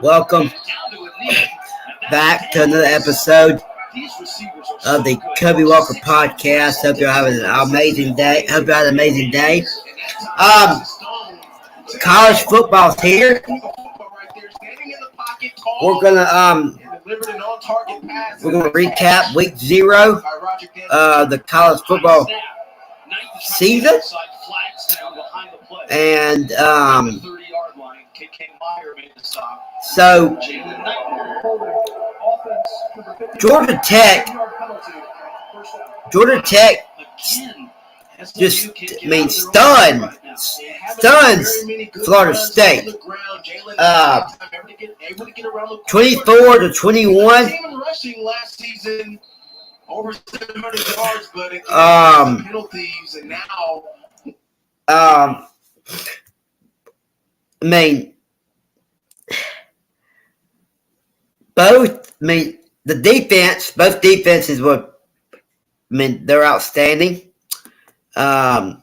Welcome back to another episode of the Kobe Walker podcast. Hope you're having an amazing day. Hope you had an amazing day. Um, College football's here. We're gonna recap week 0 of the college football season, and so Georgia Tech just stuns Florida State, 24-21. Both defenses they're outstanding. And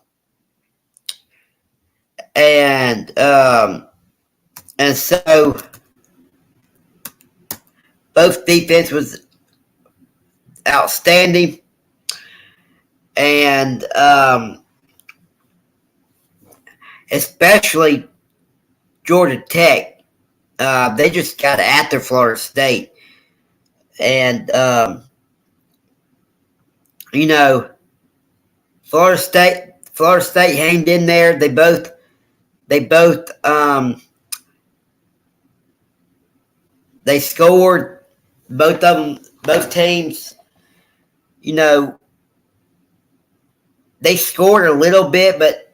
so both defense was outstanding, and especially Georgia Tech. They just got after Florida State, and Florida State hanged in there. They both they scored. Both teams, they scored a little bit, but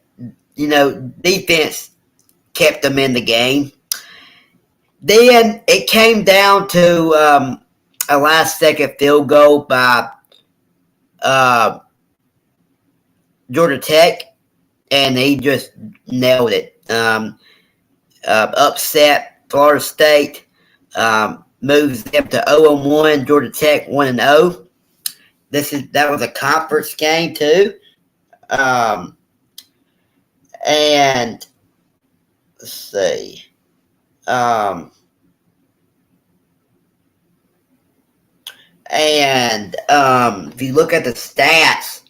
defense kept them in the game. Then it came down to a last-second field goal by Georgia Tech, and he just nailed it. Upset Florida State, moves them to 0-1. Georgia Tech 1-0. That was a conference game too. And let's see. If you look at the stats,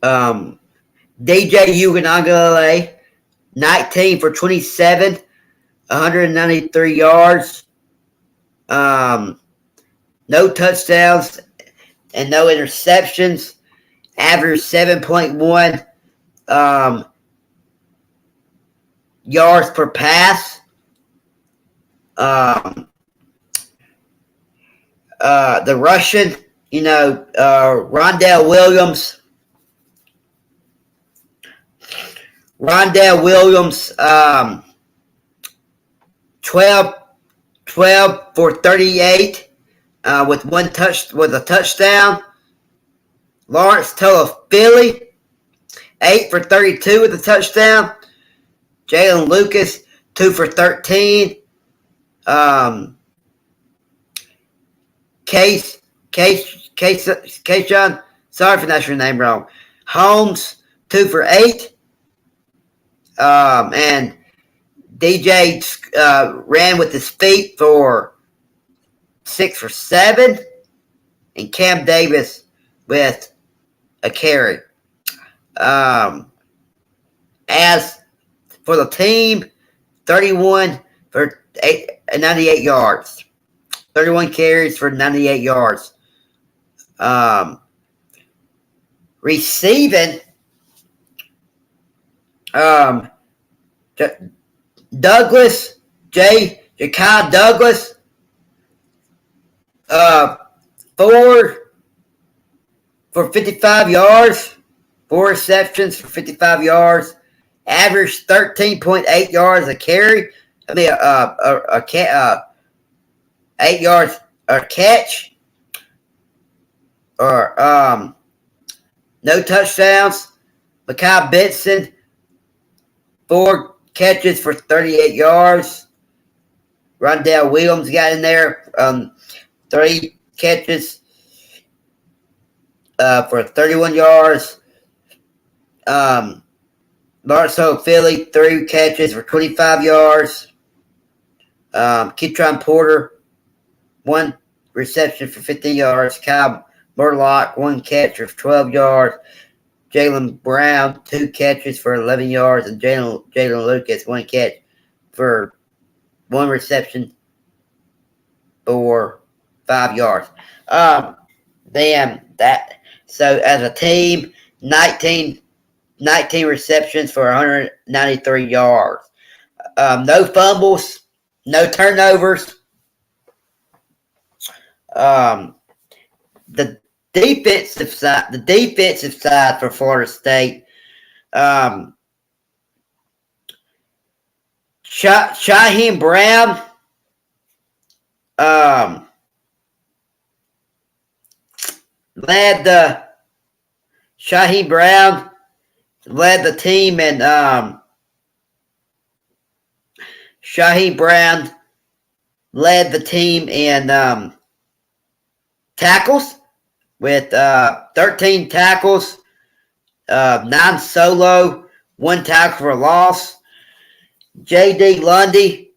DJ Uiagalelei, 19 for 27, 193 yards, no touchdowns and no interceptions, average 7.1 yards per pass. The Russian, Rondell Williams, 12 for 38 with a touchdown. Lawrence Toafili, 8 for 32 with a touchdown. Jalen Lucas, 2 for 13. Keyshawn, sorry if I pronounced your name wrong. Holmes, 2 for 8. And DJ ran with his feet for 6 for 7. And Cam Davis with a carry. As for the team, 31 for 98 yards. 31 carries for 98 yards. Receiving, Ja'Kai Douglas, 4 for 55 yards, 4 receptions for 55 yards, averaged 13.8 yards a carry. 8 yards a catch, or no touchdowns. Mekhi Benson, 4 catches for 38 yards. Rondell Williams got in there, 3 catches for 31 yards. Larso Philly, 3 catches for 25 yards. Kitron Porter, 1 reception for 15 yards. Kyle Murlock, 1 catch for 12 yards. Jalen Brown, 2 catches for 11 yards. And Jalen Lucas, 1 catch for 1 reception for 5 yards. So as a team, 19 receptions for 193 yards. No fumbles, no turnovers. The defensive side for Florida State. Shyheim Brown. Shyheim Brown led the team, and Shyheim Brown led the team in tackles with 13 tackles, 9 solo, 1 tackle for a loss. DJ Lundy,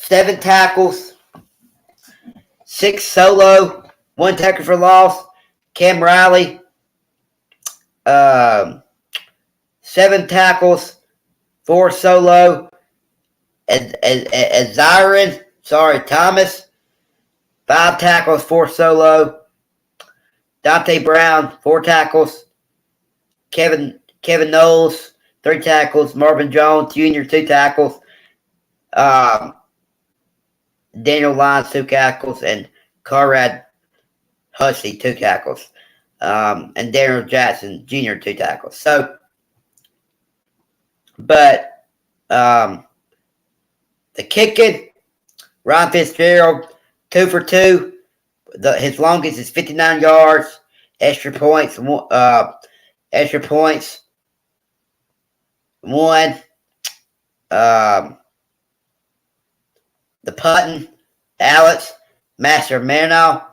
7 tackles, 6 solo, 1 tackle for loss. Cam Riley, 7 tackles, 4 solo. Thomas, 5 tackles, 4 solo. Dante Brown, 4 tackles. Kevin Knowles, 3 tackles. Marvin Jones Jr., 2 tackles. Daniel Lyons, 2 tackles. And Conrad Hussey, 2 tackles. And Daniel Jackson Jr., 2 tackles. So, but the kicking, Ryan Fitzgerald, 2 for 2. His longest is 59 yards. Extra points, 1. The punting, Alex Marino,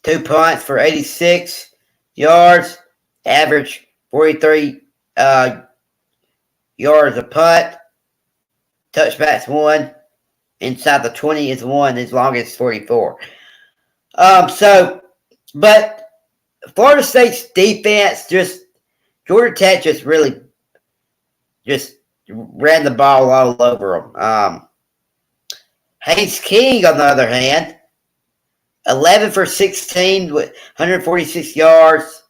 2 punts for 86 yards. Average 43 yards a punt. Touchbacks 1. Inside the 20 is 1. His longest is 44. But Florida State's defense Georgia Tech really ran the ball all over them. Haynes King, on the other hand, 11 for 16 with 146 yards.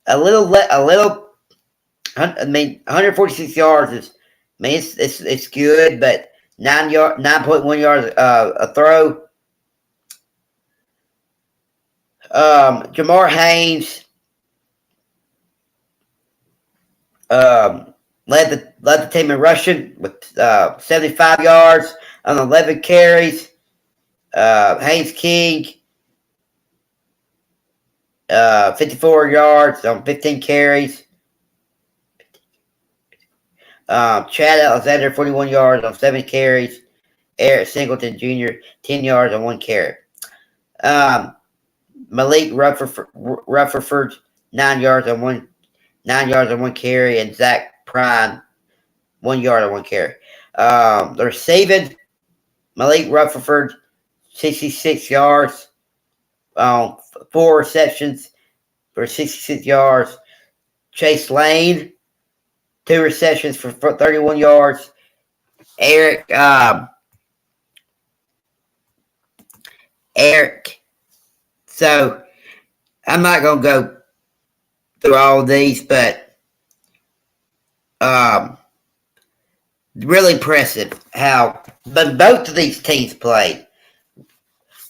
146 yards is, it's good, but 9.1 yards a throw. Jamar Haynes led the team in rushing with 75 yards on 11 carries. Haynes King, 54 yards on 15 carries. Chad Alexander, 41 yards on 7 carries. Eric Singleton Jr., 10 yards on 1 carry. Malik Rutherford, 9 yards on 1 carry, and Zach Prime, 1 yard on 1 carry. The receiving, Malik Rutherford, 66 yards on 4 receptions for 66 yards. Chase Lane, 2 receptions for 31 yards. Eric, so I'm not going to go through all of these, but really impressive how both of these teams played.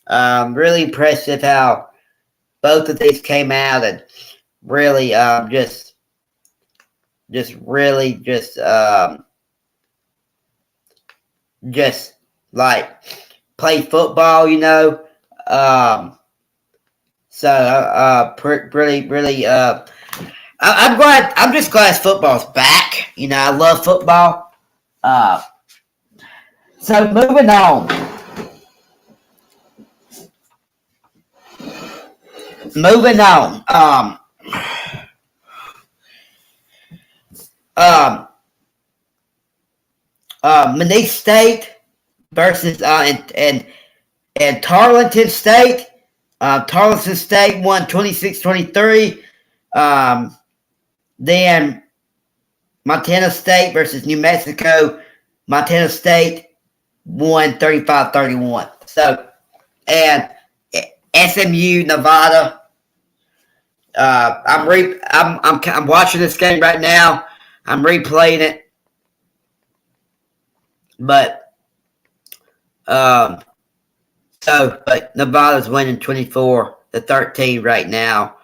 Really impressive how both of these came out and really just like play football, I'm just glad football's back. I love football. So moving on. Moving on. Um, Manique State versus and Tarleton State. Tarleton State won 26-23. Then Montana State versus New Mexico. Montana State won 35-31. So, and SMU Nevada. I'm watching this game right now. I'm replaying it, but but Nevada's winning 24-13 right now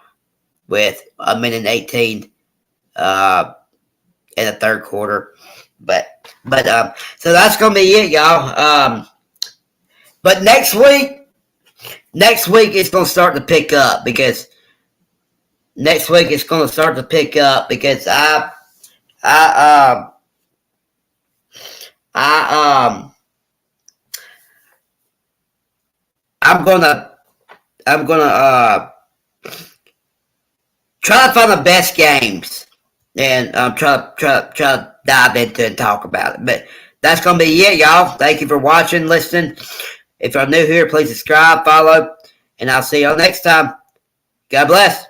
with a minute and 18 in the third quarter. So that's gonna be it, y'all. But next week it's gonna start to pick up because I'm gonna try to find the best games and try to dive into and talk about it. But that's gonna be it, y'all. Thank you for watching, listening. If you're new here, please subscribe, follow, and I'll see y'all next time. God bless.